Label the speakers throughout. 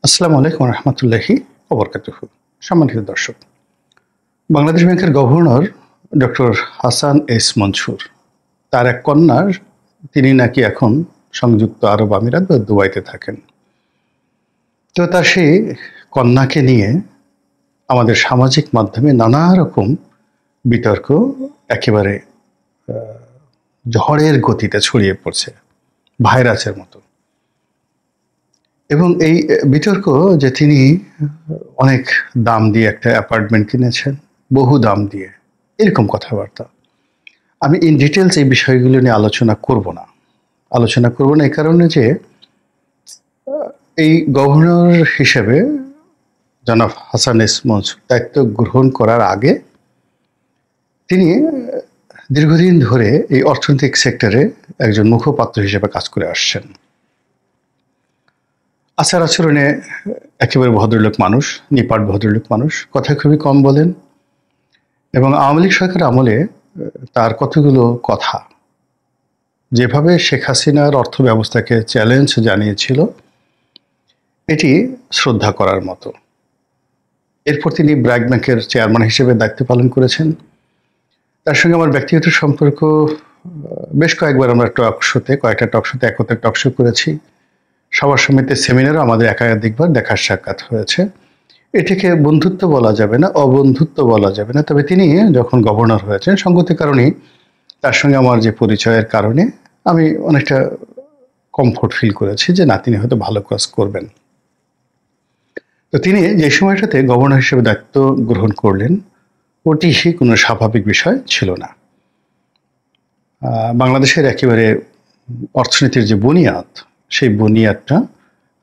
Speaker 1: আসসালামু আলাইকুম রহমতুল্লাহি ওবরকাতুহু। সম্মানিত দর্শক, বাংলাদেশ ব্যাংকের governor doctor Hasan S Mansur, তার এক কন্যার, তিনি নাকি এখন সংযুক্ত আরব আমিরাত বা দুবাইতে থাকেন। তো তার সেই কন্যাকে নিয়ে আমাদের সামাজিক মাধ্যমে নানা রকম বিতর্ক একেবারে ঝড়ের গতিতে ছড়িয়ে পড়ছে, ভাইরাসের মতো। এবং এই বিতর্ক যে তিনি অনেক দাম দিয়ে একটা অ্যাপার্টমেন্ট কিনেছেন, বহু দাম দিয়ে, এরকম কথাবার্তা। আমি ইন ডিটেলস এই বিষয়গুলো নিয়ে আলোচনা করব না এই কারণে যে এই গভর্নর হিসেবে জনাব হাসান এস মনসুর দায়িত্ব গ্রহণ করার আগে তিনি দীর্ঘদিন ধরে এই অর্থনৈতিক সেক্টরে একজন মুখপাত্র হিসেবে কাজ করে আসছেন। আচার আচরণে একেবারে ভদ্রলোক মানুষ, নিপাট ভদ্রলোক মানুষ, কথা খুবই কম বলেন। এবং আওয়ামী লীগ সরকার আমলে তার কতগুলো কথা, যেভাবে শেখ হাসিনার অর্থ ব্যবস্থাকে চ্যালেঞ্জ জানিয়েছিল, এটি শ্রদ্ধা করার মতো। এরপর তিনি ব্র্যাক ব্যাংকের চেয়ারম্যান হিসেবে দায়িত্ব পালন করেছেন। তার সঙ্গে আমার ব্যক্তিগত সম্পর্ক, বেশ কয়েকবার আমরা কয়েকটা টকশোতে একত্রে টকশো করেছি। সবার সমিতির সেমিনারও আমাদের একাধিকবার দেখার সাক্ষাৎ হয়েছে। এটিকে বন্ধুত্ব বলা যাবে না, অবন্ধুত্ব বলা যাবে না। তবে তিনি যখন গভর্নর হয়েছেন, সঙ্গতির কারণেই তার সঙ্গে আমার যে পরিচয়ের কারণে আমি অনেকটা কমফোর্ট ফিল করেছি যে না, তিনি হয়তো ভালো কাজ করবেন। তো তিনি যে সময়টাতে গভর্নর হিসেবে দায়িত্ব গ্রহণ করলেন, ওটি কোনো স্বাভাবিক বিষয় ছিল না। বাংলাদেশের একেবারে অর্থনীতির যে বুনিয়াদ, সেই বুনিয়াদটা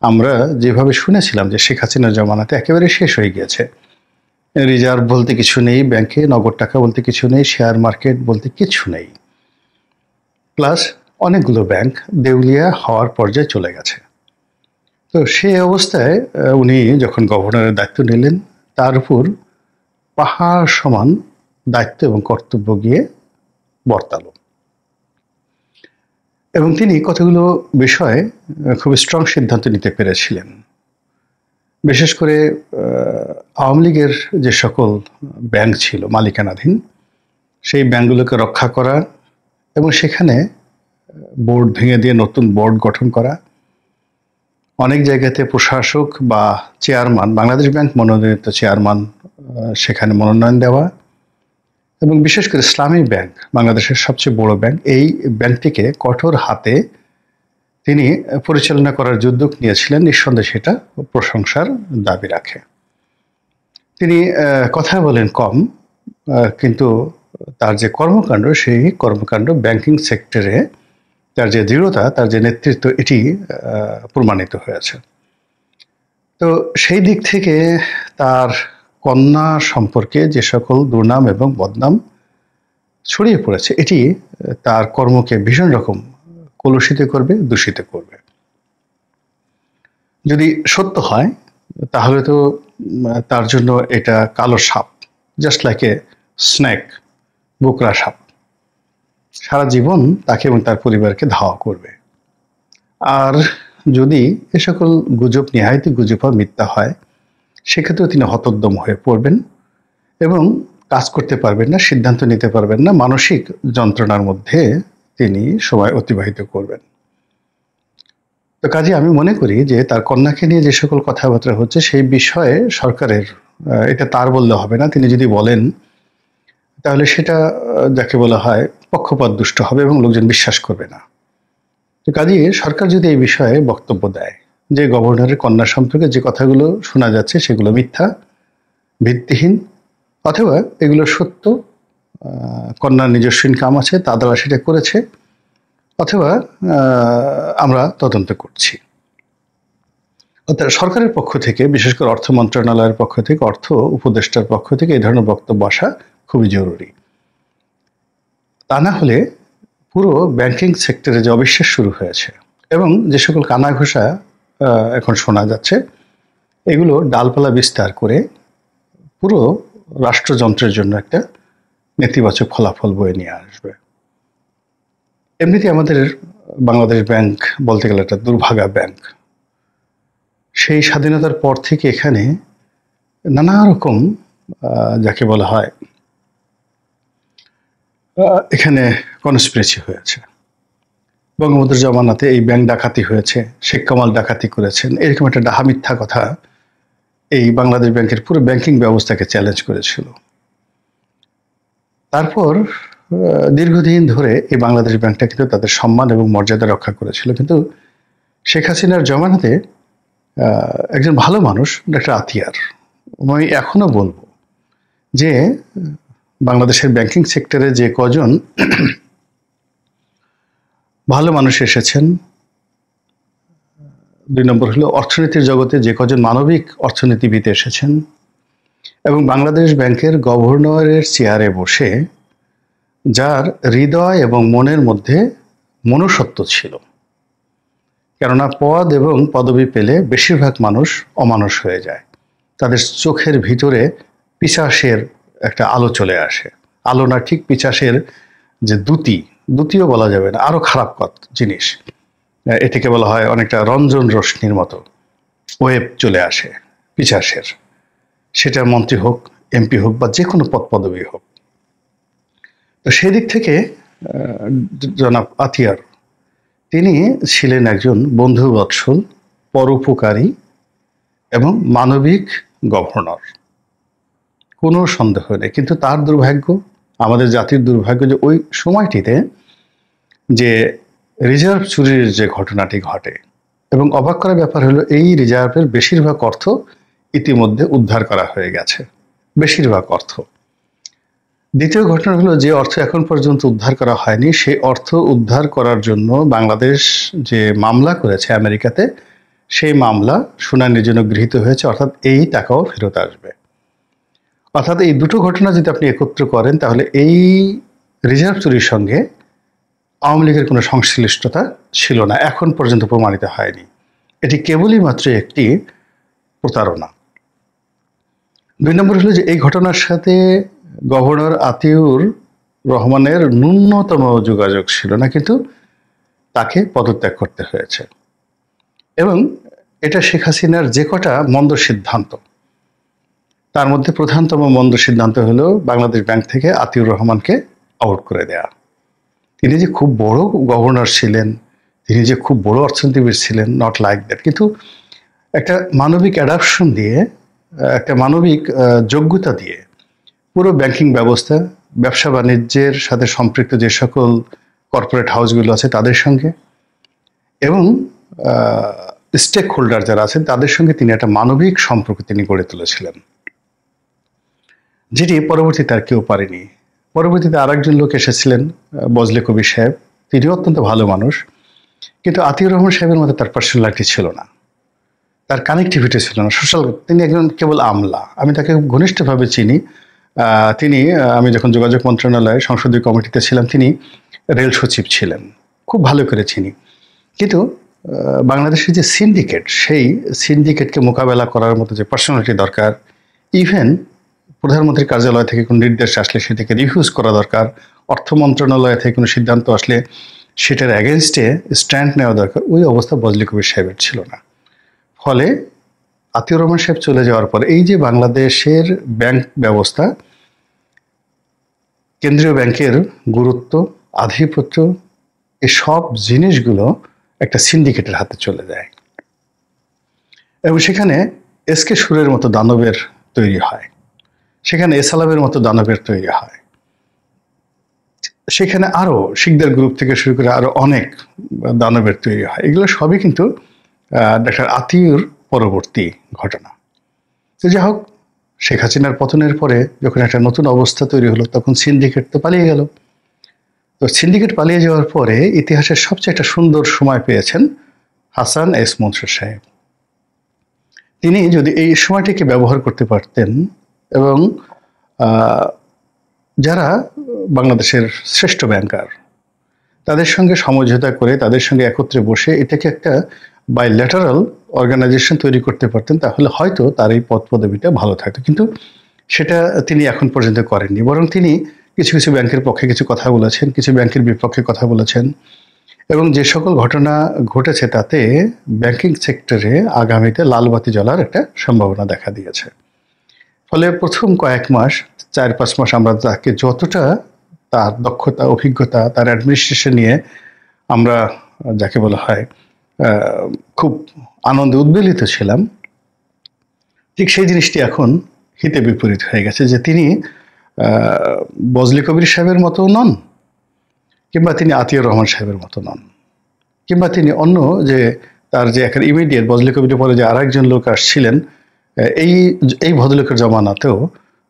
Speaker 1: আমরা যেভাবে শুনেছিলাম যে শেখ হাসিনার জমানাতে একেবারে শেষ হয়ে গিয়েছে। রিজার্ভ বলতে কিছু নেই ব্যাংকে, নগদ টাকা বলতে কিছু নেই, শেয়ার মার্কেট বলতে কিছু নেই, প্লাস অনেকগুলো ব্যাংক দেউলিয়া হওয়ার পর্যায়ে চলে গেছে। তো সেই অবস্থায় উনি যখন গভর্নরের দায়িত্ব নিলেন, তার উপর পাহাড় সমান দায়িত্ব এবং কর্তব্য গিয়ে বর্তালো। এবং তিনি কতগুলো বিষয়ে খুব স্ট্রং সিদ্ধান্ত নিতে পেরেছিলেন। বিশেষ করে আওয়ামী লীগের যে সকল ব্যাংক ছিল মালিকানাধীন, সেই ব্যাংকগুলোকে রক্ষা করা এবং সেখানে বোর্ড ভেঙে দিয়ে নতুন বোর্ড গঠন করা, অনেক জায়গাতে প্রশাসক বা চেয়ারম্যান, বাংলাদেশ ব্যাংক মনোনীত চেয়ারম্যান সেখানে মনোনয়ন দেওয়া, এবং বিশেষ করে ইসলামী ব্যাংক, বাংলাদেশের সবচেয়ে বড় ব্যাংক, এই ব্যাংকটিকে কঠোর হাতে তিনি পরিচালনা করার উদ্যোগ নিয়েছিলেন। নিঃসন্দেহে সেটা প্রশংসার দাবি রাখে। তিনি কথা বলেন কম, কিন্তু তার যে কর্মকাণ্ড, সেই কর্মকাণ্ড ব্যাংকিং সেক্টরে তার যে দৃঢ়তা, তার যে নেতৃত্ব, এটি প্রমাণিত হয়েছে। তো সেই দিক থেকে তার কন্যা সম্পর্কে যে সকল দুর্নাম এবং বদনাম ছড়িয়ে পড়েছে, এটি তার কর্মকে ভীষণ রকম কলুষিত করবে, দূষিত করবে। যদি সত্য হয় তাহলে তো তার জন্য এটা কালো সাপ, জাস্ট লাইক এ স্নেক, বোকরা সাপ, সারা জীবন তাকে এবং তার পরিবারকে ধাওয়া করবে। আর যদি এ সকল গুজব নিহায়তি গুজব মিথ্যা হয়, সেক্ষেত্রেও তিনি হতোদ্যম হয়ে পড়বেন এবং কাজ করতে পারবেন না, সিদ্ধান্ত নিতে পারবেন না, মানসিক যন্ত্রণার মধ্যে তিনি সময় অতিবাহিত করবেন। তো কাজে আমি মনে করি যে তার কন্যাকে নিয়ে যে সকল কথাবার্তা হচ্ছে, সেই বিষয়ে সরকারের, এটা তার বললে হবে না, তিনি যদি বলেন তাহলে সেটা যাকে বলা হয় পক্ষপাত দুষ্ট হবে এবং লোকজন বিশ্বাস করবে না। তো কাজে সরকার যদি এই বিষয়ে বক্তব্য দেয় যে গভর্নরের কন্যা সম্পর্কে যে কথাগুলো শোনা যাচ্ছে সেগুলো মিথ্যা, ভিত্তিহীন, অথবা এগুলো সত্য, কন্যার নিজস্ব ইনকাম আছে, তা দ্বারা সেটা করেছে, অথবা আমরা তদন্ত করছি। অর্থাৎ সরকারের পক্ষ থেকে, বিশেষ করে অর্থ মন্ত্রণালয়ের পক্ষ থেকে, অর্থ উপদেষ্টার পক্ষ থেকে এই ধরনের বক্তব্য আসা খুবই জরুরি। তা না হলে পুরো ব্যাংকিং সেক্টরে যে অবিশ্বাস শুরু হয়েছে এবং যে সকল কানাঘোষা এখন শোনা যাচ্ছে, এগুলো ডালপালা বিস্তার করে পুরো রাষ্ট্রযন্ত্রের জন্য একটা নেতিবাচক ফলাফল বয়ে নিয়ে আসবে। এমনিতে আমাদের বাংলাদেশ ব্যাংক বলতে গেলে একটা দুর্ভাগা ব্যাংক। সেই স্বাধীনতার পর থেকে এখানে নানা রকম যাকে বলা হয় এখানে কনস্পিরেসি হয়েছে। বঙ্গবন্ধুর জমানাতে এই ব্যাংক ডাকাতি হয়েছে, শেখ কামাল ডাকাতি করেছেন, এরকম একটা ডাহা মিথ্যা কথা এই বাংলাদেশ ব্যাংকের পুরো ব্যাংকিং ব্যবস্থাকে চ্যালেঞ্জ করেছিল। তারপর দীর্ঘদিন ধরে এই বাংলাদেশ ব্যাংকটা কিন্তু তাদের সম্মান এবং মর্যাদা রক্ষা করেছিল। কিন্তু শেখ হাসিনার জমানাতে একজন ভালো মানুষ ডক্টর আতিয়ার, আমি এখনো বলবো যে বাংলাদেশের ব্যাংকিং সেক্টরে যে কজন ভালো মানুষ এসেছেন, 2 নম্বর হলো অর্থনীতির জগতে যে কজন মানবিক অর্থনীতিবিদ এসেছেন, এবং বাংলাদেশ ব্যাংকের গভর্নরের চেয়ারে বসে যার হৃদয় এবং মনের মধ্যে মনুষ্যত্ব ছিল। কেননা পদ এবং পদবি পেলে বেশিরভাগ মানুষ অমানুষ হয়ে যায়, তাদের চোখের ভিতরে পিশাচের একটা আলো চলে আসে। আলো না, ঠিক পিশাচের যে দ্যুতিও বলা যাবে না, আরো খারাপ জিনিস, এটাকে বলা হয় অনেকটা রঞ্জন রশ্মির মতো ওয়েব চলে আসে পিশাচের, সেটা মন্ত্রী হোক, এমপি হোক, বা যে কোনো পদ পদবি হোক। তো সেদিক থেকে জনাব আতিয়ার তিনি ছিলেন একজন বন্ধুবৎসল, পরোপকারী এবং মানবিক গভর্নর, কোনো সন্দেহ নেই। কিন্তু তার দুর্ভাগ্য, আমাদের জাতির দুর্ভাগ্য, যে ওই সময়টিতে যে রিজার্ভ চুরির যে ঘটনাটি ঘটে, এবং অবাক করার ব্যাপার হলো এই রিজার্ভের বেশিরভাগ অর্থ ইতিমধ্যে উদ্ধার করা হয়ে গেছে, বেশিরভাগ অর্থ। দ্বিতীয় ঘটনা হলো যে অর্থ এখন পর্যন্ত উদ্ধার করা হয়নি, সেই অর্থ উদ্ধার করার জন্য বাংলাদেশ যে মামলা করেছে আমেরিকাতে, সেই মামলা শুনানির জন্য গৃহীত হয়েছে, অর্থাৎ এই টাকাও ফেরত আসবে। অর্থাৎ এই দুটো ঘটনা যদি আপনি একত্র করেন, তাহলে এই রিজার্ভ চুরির সঙ্গে আওয়ামী লীগের কোনো সংশ্লিষ্টতা ছিল না, এখন পর্যন্ত প্রমাণিত হয়নি। এটি কেবলই মাত্র একটি প্রতারণা। 2 নম্বর হলো যে এই ঘটনার সাথে গভর্নর আতিউর রহমানের ন্যূনতম যোগাযোগ ছিল না, কিন্তু তাকে পদত্যাগ করতে হয়েছে। এবং এটা শেখ হাসিনার যে কটা মন্দ সিদ্ধান্ত, তার মধ্যে প্রধানতম মন্দ সিদ্ধান্ত হলো বাংলাদেশ ব্যাংক থেকে আতিউর রহমানকে আউট করে দেয়া। তিনি যে খুব বড় গভর্নর ছিলেন, তিনি যে খুব বড় অর্থনীতিবিদ ছিলেন, নট লাইক দ্যাট, কিন্তু একটা মানবিক অ্যাডাপশন দিয়ে, একটা মানবিক যোগ্যতা দিয়ে পুরো ব্যাংকিং ব্যবস্থা, ব্যবসা বাণিজ্যের সাথে সম্পৃক্ত যে সকল কর্পোরেট হাউসগুলো আছে তাদের সঙ্গে, এবং স্টেক হোল্ডার যারা আছেন তাদের সঙ্গে তিনি একটা মানবিক সম্পর্ক তিনি গড়ে তুলেছিলেন, যেটি পরবর্তীতে আর কেউ পারেনি। পরবর্তীতে আরেকজন লোক এসেছিলেন, বজলে কবির সাহেব, তিনিও অত্যন্ত ভালো মানুষ, কিন্তু আতিউর রহমান সাহেবের মধ্যে তার পার্সোনালিটি ছিল না, তার কানেক্টিভিটি ছিল না, সোশ্যাল, তিনি একজন কেবল আমলা। আমি তাকে খুব ঘনিষ্ঠভাবে চিনি। তিনি, আমি যখন যোগাযোগ মন্ত্রণালয়ে সংসদীয় কমিটিতে ছিলাম, তিনি রেল সচিব ছিলেন, খুব ভালো করে চিনি। কিন্তু বাংলাদেশের যে সিন্ডিকেট, সেই সিন্ডিকেটকে মোকাবেলা করার মতো যে পার্সোনালিটি দরকার, ইভেন প্রধানমন্ত্রীর কার্যালয় থেকে কোনো নির্দেশ আসলে সেটাকে রিফিউজ করা দরকার, অর্থ মন্ত্রণালয় থেকে কোনো সিদ্ধান্ত আসলে সেটার অ্যাগেনস্টে স্ট্যান্ড নেওয়া দরকার, ওই অবস্থা বজলে কবির সাহেবের ছিল না। ফলে আতিউর রহমান সাহেব চলে যাওয়ার পর এই যে বাংলাদেশের ব্যাংক ব্যবস্থা, কেন্দ্রীয় ব্যাংকের গুরুত্ব, আধিপত্য, এই সব জিনিসগুলো একটা সিন্ডিকেটের হাতে চলে যায়, এবং সেখানে এসকে সুরের মতো দানবের তৈরি হয়, সেখানে এসালামের মতো দানবের তৈরি হয়, সেখানে আরো শিকদার গ্রুপ থেকে শুরু করে আরো অনেক দানবের তৈরি হয়। এগুলো সবই কিন্তু ডক্টর আতিউর পরবর্তী ঘটনা। তো যাই হোক, শেখ হাসিনার পতনের পরে যখন একটা নতুন অবস্থা তৈরি হলো, তখন সিন্ডিকেট তো পালিয়ে গেল। তো সিন্ডিকেট পালিয়ে যাওয়ার পরে ইতিহাসের সবচেয়ে একটা সুন্দর সময় পেয়েছেন হাসান এস মনসুর সাহেব। তিনি যদি এই সময়টিকে ব্যবহার করতে পারতেন, এবং যারা বাংলাদেশের শ্রেষ্ঠ ব্যাংকার, তাদের সঙ্গে সমঝোতা করে, তাদের সঙ্গে একত্রে বসে এটাকে একটা বাইল্যাটারাল অর্গানাইজেশন তৈরি করতে পারতেন, তাহলে হয়তো তার এই পদ পদবিটা ভালো থাকতো। কিন্তু সেটা তিনি এখন পর্যন্ত করেননি, বরং তিনি কিছু কিছু ব্যাংকের পক্ষে কিছু কথা বলেছেন, কিছু ব্যাংকের বিপক্ষে কথা বলেছেন, এবং যে সকল ঘটনা ঘটেছে তাতে ব্যাংকিং সেক্টরে আগামীতে লাল বাতি জ্বলার একটা সম্ভাবনা দেখা দিয়েছে। ফলে প্রথম কয়েক মাস, 4-5 মাস আমরা তাকে যতটা তার দক্ষতা, অভিজ্ঞতা, তার অ্যাডমিনিস্ট্রেশন নিয়ে আমরা যাকে বলা হয় খুব আনন্দে উদ্বেলিত ছিলাম, ঠিক সেই জিনিসটি এখন হিতে বিপরীত হয়ে গেছে যে তিনি বজলি কবির সাহেবের মতো নন, কিংবা তিনি আতিউর রহমান সাহেবের মতো নন, কিংবা তিনি অন্য যে তার যে একটা ইমিডিয়েট বজলি কবিরের পরে যে আরেকজন লোক আসছিলেন, এই এই ভদ্রলোকের জমানাতেও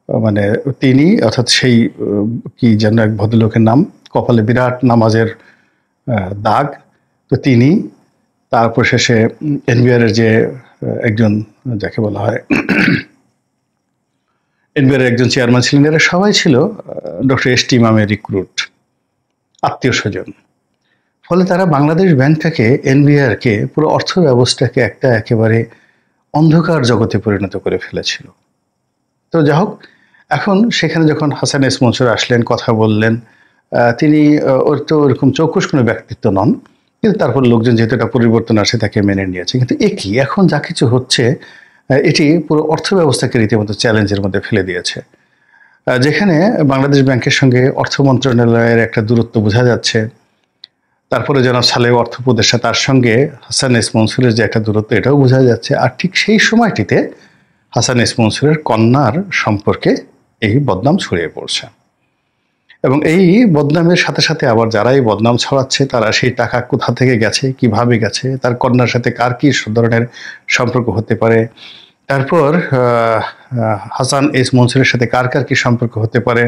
Speaker 1: মানে তিনি অর্থাৎ সেই কি যেন এক ভদ্রলোকের নাম, কপালে বিরাট নামাজের দাগ, তো তিনি, তারপর শেষে এনবিআর এর যে একজন যাকে বলা হয় এনবিআর একজন চেয়ারম্যান ছিলেন, এরা সবাই ছিল ডক্টর এস টি ইমামের রিক্রুট, আত্মীয় স্বজন। ফলে তারা বাংলাদেশ ব্যাংকটাকে, এনবিআরকে, পুরো অর্থ ব্যবস্থাকে একটা একেবারে অন্ধকার জগতে পরিণত করে ফেলেছিল। তো যাই হোক, এখন সেখানে যখন হাসান এস মনসুর আসলেন, কথা বললেন, তিনি ওর তো ওরকম চৌকস কোনো ব্যক্তিত্ব নন, কিন্তু তারপর লোকজন যেহেতু এটা পরিবর্তন আসে তাকে মেনে নিয়েছে। কিন্তু একই এখন যা কিছু হচ্ছে এটি পুরো অর্থ ব্যবস্থাকে রীতিমতো চ্যালেঞ্জের মধ্যে ফেলে দিয়েছে। যেখানে বাংলাদেশ ব্যাংকের সঙ্গে অর্থ মন্ত্রণালয়ের একটা দূরত্ব বোঝা যাচ্ছে, তারপরে জনাব সালেহ অর্থ উপদেষ্টা, তার সঙ্গে হাসান এস মনসুরের যে একটা দূরত্ব এটাও বোঝা যাচ্ছে। আর ঠিক সেই সময়টিতে হাসান এস মনসুরের কন্যার সম্পর্কে এই বদনাম ছড়িয়ে পড়ছে, এবং এই বদনামের সাথে সাথে আবার যারা এই বদনাম ছড়াচ্ছে তারা সেই টাকা কোথা থেকে গেছে, কিভাবে গেছে, তার কন্যার সাথে কার কি ধরনের সম্পর্ক হতে পারে, তারপর হাসান এস মনসুরের সাথে কার কার কি সম্পর্ক হতে পারে,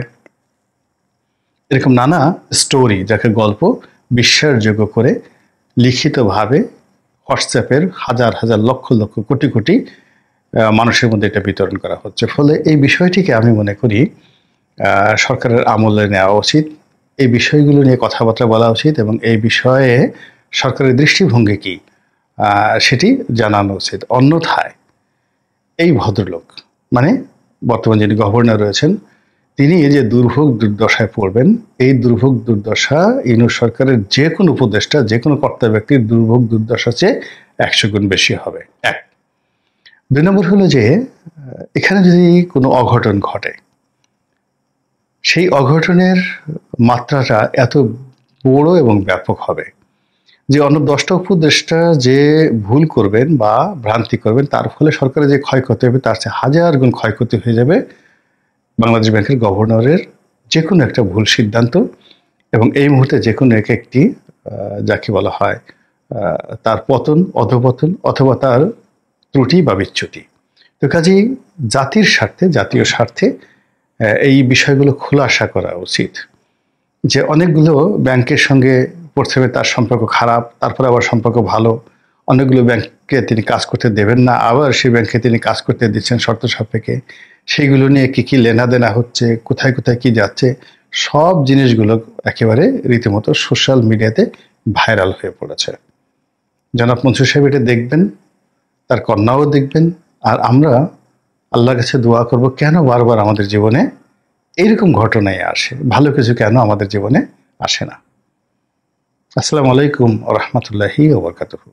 Speaker 1: এরকম নানা স্টোরি, যাকে গল্প বিশ্বাসযোগ্য করে লিখিতভাবে হোয়াটসঅ্যাপের হাজার হাজার লক্ষ লক্ষ কোটি কোটি মানুষের মধ্যে এটা বিতরণ করা হচ্ছে। ফলে এই বিষয়টিকে আমি মনে করি সরকারের আমলে নেওয়া উচিত, এই বিষয়গুলো নিয়ে কথাবার্তা বলা উচিত, এবং এই বিষয়ে সরকারের দৃষ্টিভঙ্গি কি সেটি জানানো উচিত। অন্যথায় এই ভদ্রলোক, মানে বর্তমান যিনি গভর্নর রয়েছেন, তিনি এই যে দুর্ভোগ দুর্দশায় পড়বেন, এই দুর্ভোগ দুর্দশা ইউনূস সরকারের যে কোনো উপদেষ্টা, যে কোনো কর্তা ব্যক্তির দুর্ভোগ দুর্দশা চেয়ে 100 গুণ বেশি হবে। এক। 2 নম্বর হলো যে এখানে যদি কোনো অঘটন ঘটে, সেই অঘটনের মাত্রাটা এত বড় এবং ব্যাপক হবে যে অন্য 10টা উপদেষ্টা যে ভুল করবেন বা ভ্রান্তি করবেন, তার ফলে সরকারের যে ক্ষয়ক্ষতি হবে তার চেয়ে 1000 গুণ ক্ষয়ক্ষতি হয়ে যাবে বাংলাদেশ ব্যাংকের গভর্নরের যে কোনো একটা ভুল সিদ্ধান্ত, এবং এই মুহূর্তে যে কোনো একটি যাকে বলা হয় তার পতন, অধপতন, অথবা তার ত্রুটি বা বিচ্যুতি। তো কাজেই জাতির স্বার্থে, জাতীয় স্বার্থে এই বিষয়গুলো খোলাসা করা উচিত যে অনেকগুলো ব্যাংকের সঙ্গে প্রথমে তার সম্পর্ক খারাপ, তারপরে আবার সম্পর্ক ভালো, অনেকগুলো ব্যাংককে তিনি কাজ করতে দেবেন না, আবার সেই ব্যাংকে তিনি কাজ করতে দিচ্ছেন শর্ত সাপেক্ষে, সেইগুলো নিয়ে কি কি লেনাদেনা হচ্ছে, কোথায় কোথায় কি যাচ্ছে, সব জিনিসগুলো একেবারে রীতিমতো সোশ্যাল মিডিয়াতে ভাইরাল হয়ে পড়েছে। জনাব মনসুর সাহেব এটা দেখবেন, তার কন্যাও দেখবেন, আর আমরা আল্লাহর কাছে দোয়া করব কেন বারবার আমাদের জীবনে এইরকম ঘটনাই আসে, ভালো কিছু কেন আমাদের জীবনে আসে না। আসসালামু আলাইকুম ওয়া রাহমাতুল্লাহি ওয়া বারাকাতুহু।